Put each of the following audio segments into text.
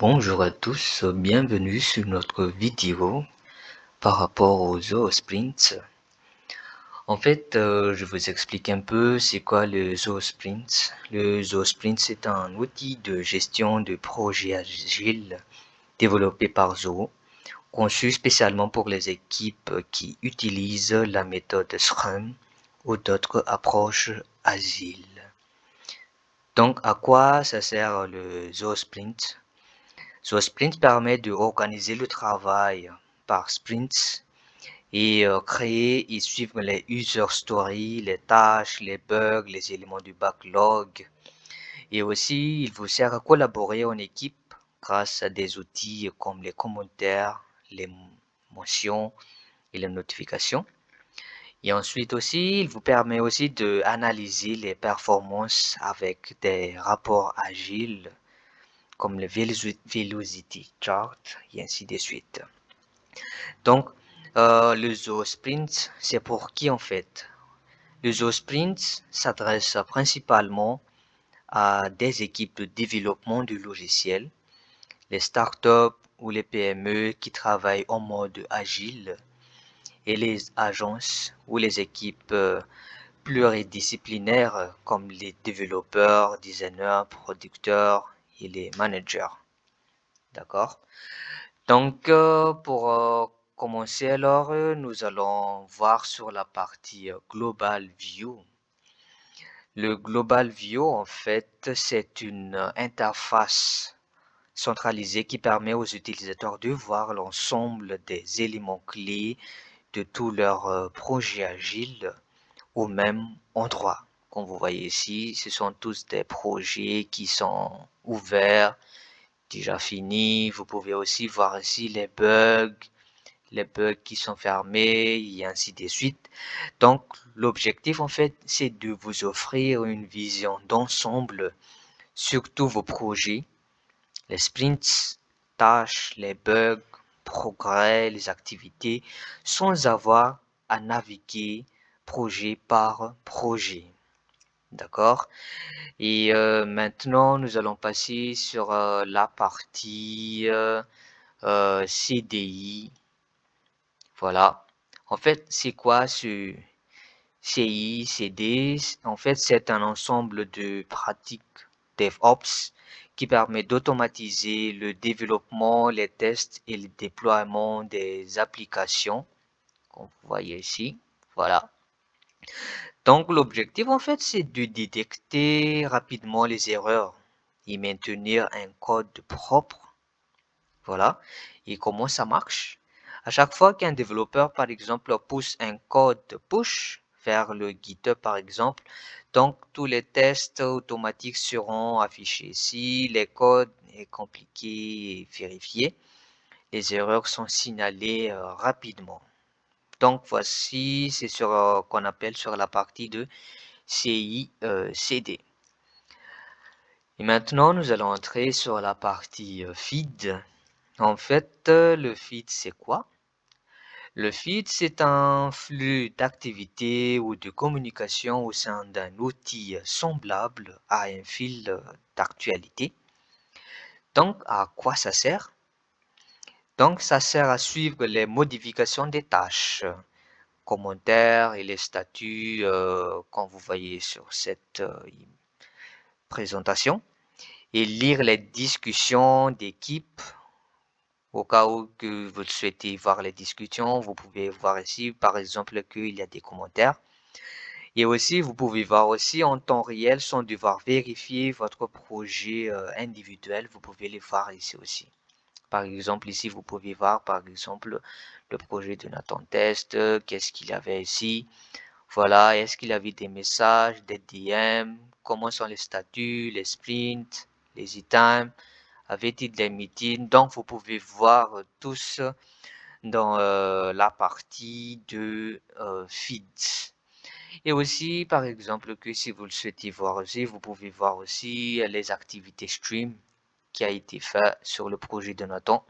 Bonjour à tous, bienvenue sur notre vidéo par rapport aux Zoosprints. En fait, je vous explique un peu c'est quoi le Zoosprint. Le Zoosprint, c'est un outil de gestion de projets agiles développé par Zoo, conçu spécialement pour les équipes qui utilisent la méthode Scrum ou d'autres approches agiles. Donc, à quoi ça sert le Zoosprint? Ce sprint permet de organiser le travail par sprints et créer et suivre les user stories, les tâches, les bugs, les éléments du backlog. Et aussi, il vous sert à collaborer en équipe grâce à des outils comme les commentaires, les mentions et les notifications. Et ensuite aussi, il vous permet aussi de analyser les performances avec des rapports agiles comme le Velocity Chart et ainsi de suite. Donc, le Zoosprint, c'est pour qui en fait? Le Zoosprint s'adresse principalement à des équipes de développement du logiciel, les startups ou les PME qui travaillent en mode agile et les agences ou les équipes pluridisciplinaires comme les développeurs, designers, producteurs et les managers. D'accord? Donc, pour commencer alors, nous allons voir sur la partie Global View. Le Global View, en fait, c'est une interface centralisée qui permet aux utilisateurs de voir l'ensemble des éléments clés de tout leur projet agile au même endroit. Comme vous voyez ici, ce sont tous des projets qui sont ouverts, déjà finis. Vous pouvez aussi voir ici les bugs qui sont fermés et ainsi de suite. Donc, l'objectif, en fait, c'est de vous offrir une vision d'ensemble sur tous vos projets, les sprints, tâches, les bugs, progrès, les activités, sans avoir à naviguer projet par projet. D'accord? Et maintenant, nous allons passer sur la partie CDI. Voilà. En fait, c'est quoi ce CI, CD? En fait, c'est un ensemble de pratiques DevOps qui permet d'automatiser le développement, les tests et le déploiement des applications, comme vous voyez ici. Voilà. Donc, l'objectif, en fait, c'est de détecter rapidement les erreurs et maintenir un code propre. Voilà. Et comment ça marche? À chaque fois qu'un développeur, par exemple, pousse un code push vers le GitHub, par exemple, donc tous les tests automatiques seront affichés. Si le code est compliqué et vérifié, les erreurs sont signalées rapidement. Donc voici, c'est sur qu'on appelle sur la partie de CI/CD. Et maintenant, nous allons entrer sur la partie feed. En fait, le feed, c'est quoi? Le feed, c'est un flux d'activité ou de communication au sein d'un outil semblable à un fil d'actualité. Donc, à quoi ça sert? Donc, ça sert à suivre les modifications des tâches, commentaires et les statuts, comme vous voyez sur cette présentation, et lire les discussions d'équipe. Au cas où que vous souhaitez voir les discussions, vous pouvez voir ici, par exemple, qu'il y a des commentaires. Et aussi, vous pouvez voir aussi en temps réel, sans devoir vérifier votre projet individuel, vous pouvez les voir ici aussi. Par exemple, ici, vous pouvez voir, par exemple, le projet de Nathan Test, qu'est-ce qu'il y avait ici. Voilà, est-ce qu'il y avait des messages, des DM, comment sont les statuts, les sprints, les items, avait-il des meetings. Donc, vous pouvez voir tous dans la partie de feeds. Et aussi, par exemple, que si vous le souhaitez voir aussi, vous pouvez voir aussi les activités stream qui a été fait sur le projet de Nathan.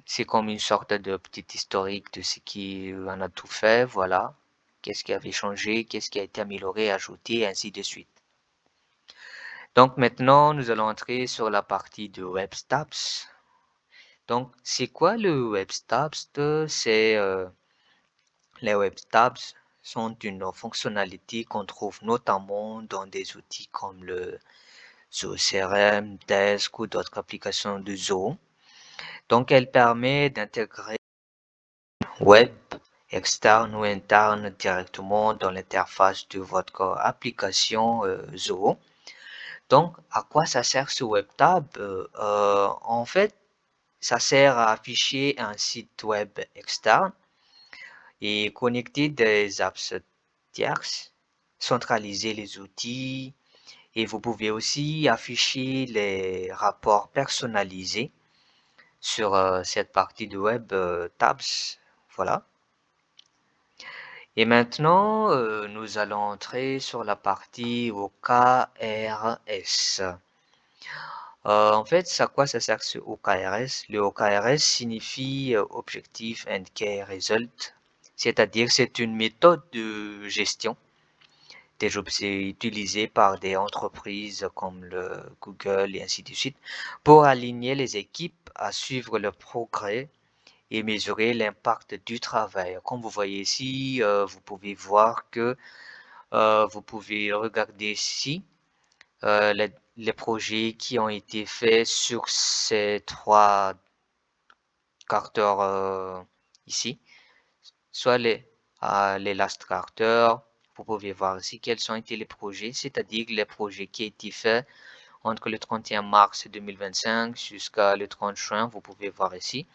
C'est comme une sorte de petit historique de ce qui en a tout fait, voilà. Qu'est-ce qui avait changé, qu'est-ce qui a été amélioré, ajouté, et ainsi de suite. Donc maintenant, nous allons entrer sur la partie de WebStabs. Donc, c'est quoi le WebStabs? Les WebStabs sont une fonctionnalité qu'on trouve notamment dans des outils comme le Zoho CRM, Desk ou d'autres applications de Zoho. Donc, elle permet d'intégrer web externe ou interne directement dans l'interface de votre application Zoho. Donc, à quoi ça sert ce WebTab? En fait, ça sert à afficher un site web externe et connecter des apps tierces, centraliser les outils et vous pouvez aussi afficher les rapports personnalisés sur cette partie de web tabs. Voilà. Et maintenant, nous allons entrer sur la partie OKRS. En fait, à quoi ça sert ce OKRS? Le OKRS signifie Objective and Key Result, c'est-à-dire c'est une méthode de gestion. C'est utilisé par des entreprises comme le Google et ainsi de suite pour aligner les équipes à suivre le progrès et mesurer l'impact du travail. Comme vous voyez ici, vous pouvez voir que vous pouvez regarder ici les projets qui ont été faits sur ces trois carters ici, soit les last carters. Vous pouvez voir ici quels ont été les projets, c'est-à-dire les projets qui ont été faits entre le 31 mars 2025 jusqu'à le 30 juin. Vous pouvez voir ici.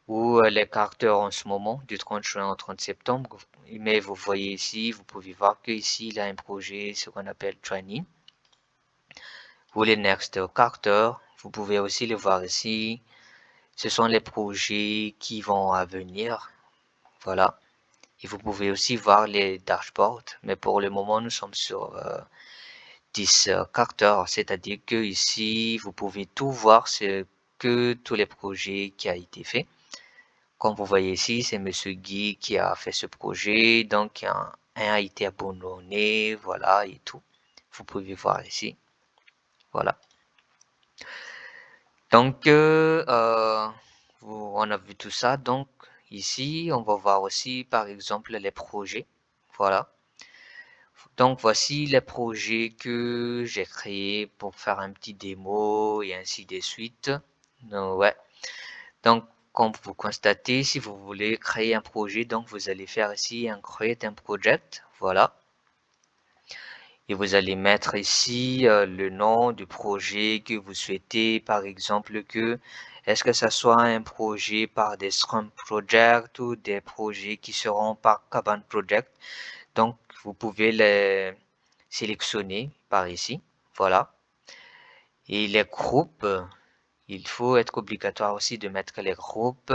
Ou les carters en ce moment, du 30 juin au 30 septembre. Mais vous voyez ici, vous pouvez voir qu'ici, il y a un projet, ce qu'on appelle Training. Ou les Next Carter, vous pouvez aussi le voir ici. Ce sont les projets qui vont à venir. Voilà. Et vous pouvez aussi voir les dashboards. Mais pour le moment, nous sommes sur 10 Carter. C'est-à-dire que ici, vous pouvez tout voir ce que tous les projets qui a été fait. Comme vous voyez ici, c'est Monsieur Guy qui a fait ce projet. Donc, un a été abandonné. Voilà, et tout. Vous pouvez voir ici. Voilà. Donc, on a vu tout ça. Donc, ici, on va voir aussi, par exemple, les projets. Voilà. Donc, voici les projets que j'ai créés pour faire un petit démo et ainsi de suite. Donc, ouais. Donc, comme vous constatez, si vous voulez créer un projet, donc vous allez faire ici un Create un Project. Voilà. Et vous allez mettre ici le nom du projet que vous souhaitez. Par exemple, est-ce que ça soit un projet par des Scrum Project ou des projets qui seront par Kanban Project. Donc, vous pouvez les sélectionner par ici. Voilà. Et les groupes, il faut être obligatoire aussi de mettre les groupes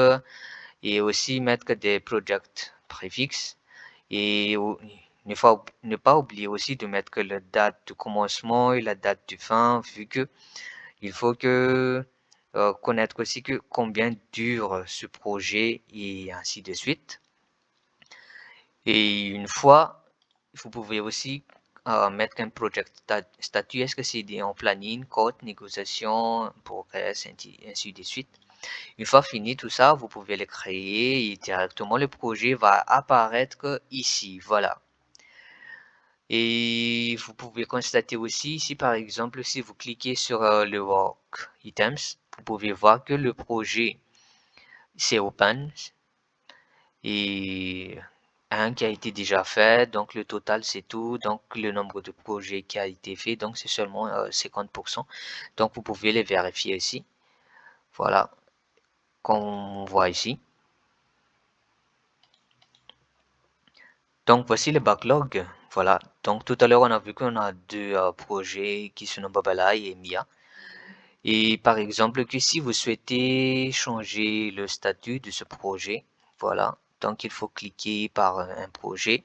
et aussi mettre des projects préfixes. Et ne pas oublier aussi de mettre la date du commencement et la date du fin, vu que il faut connaître aussi combien dure ce projet et ainsi de suite. Et une fois, vous pouvez aussi mettre un project statut. Est-ce que c'est en planning, code, négociation, progrès, ainsi de suite. Une fois fini tout ça, vous pouvez le créer et directement le projet va apparaître ici. Voilà. Et vous pouvez constater aussi ici, par exemple, si vous cliquez sur le Work Items, vous pouvez voir que le projet, c'est Open et un qui a été déjà fait. Donc, le total, c'est tout. Donc, le nombre de projets qui a été fait, donc c'est seulement 50%. Donc, vous pouvez les vérifier ici. Voilà, comme on voit ici. Donc, voici le backlog. Voilà. Donc, tout à l'heure, on a vu qu'on a deux projets qui se nomment Babalai et Mia. Et par exemple, que si vous souhaitez changer le statut de ce projet, voilà. Donc, il faut cliquer par un projet.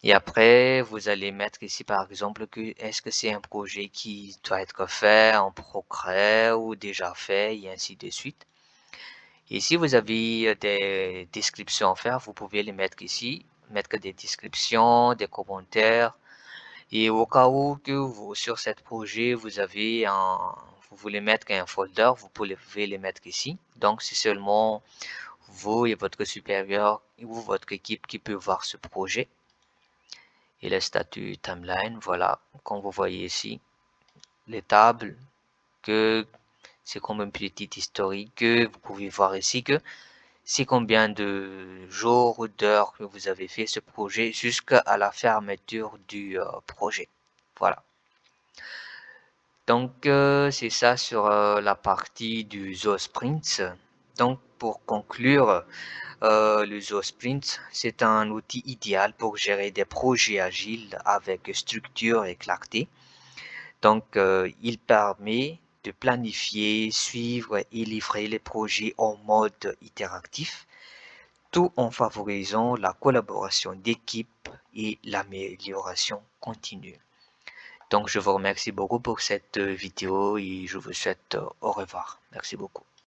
Et après, vous allez mettre ici, par exemple, que est-ce que c'est un projet qui doit être fait en progrès ou déjà fait, et ainsi de suite. Et si vous avez des descriptions à faire, vous pouvez les mettre ici, mettre des descriptions, des commentaires. Et au cas où que vous, sur cet projet, vous voulez mettre un folder, vous pouvez les mettre ici. Donc, c'est seulement vous et votre supérieur ou votre équipe qui peut voir ce projet. Et le statut timeline, voilà, comme vous voyez ici, les tables, que c'est comme un petit historique, que vous pouvez voir ici que c'est combien de jours ou d'heures que vous avez fait ce projet jusqu'à la fermeture du projet. Voilà. Donc, c'est ça sur la partie du Sprint. Donc, pour conclure, le Sprint, c'est un outil idéal pour gérer des projets agiles avec structure et clarté. Donc, il permet de planifier, suivre et livrer les projets en mode itératif, tout en favorisant la collaboration d'équipe et l'amélioration continue. Donc, je vous remercie beaucoup pour cette vidéo et je vous souhaite au revoir. Merci beaucoup.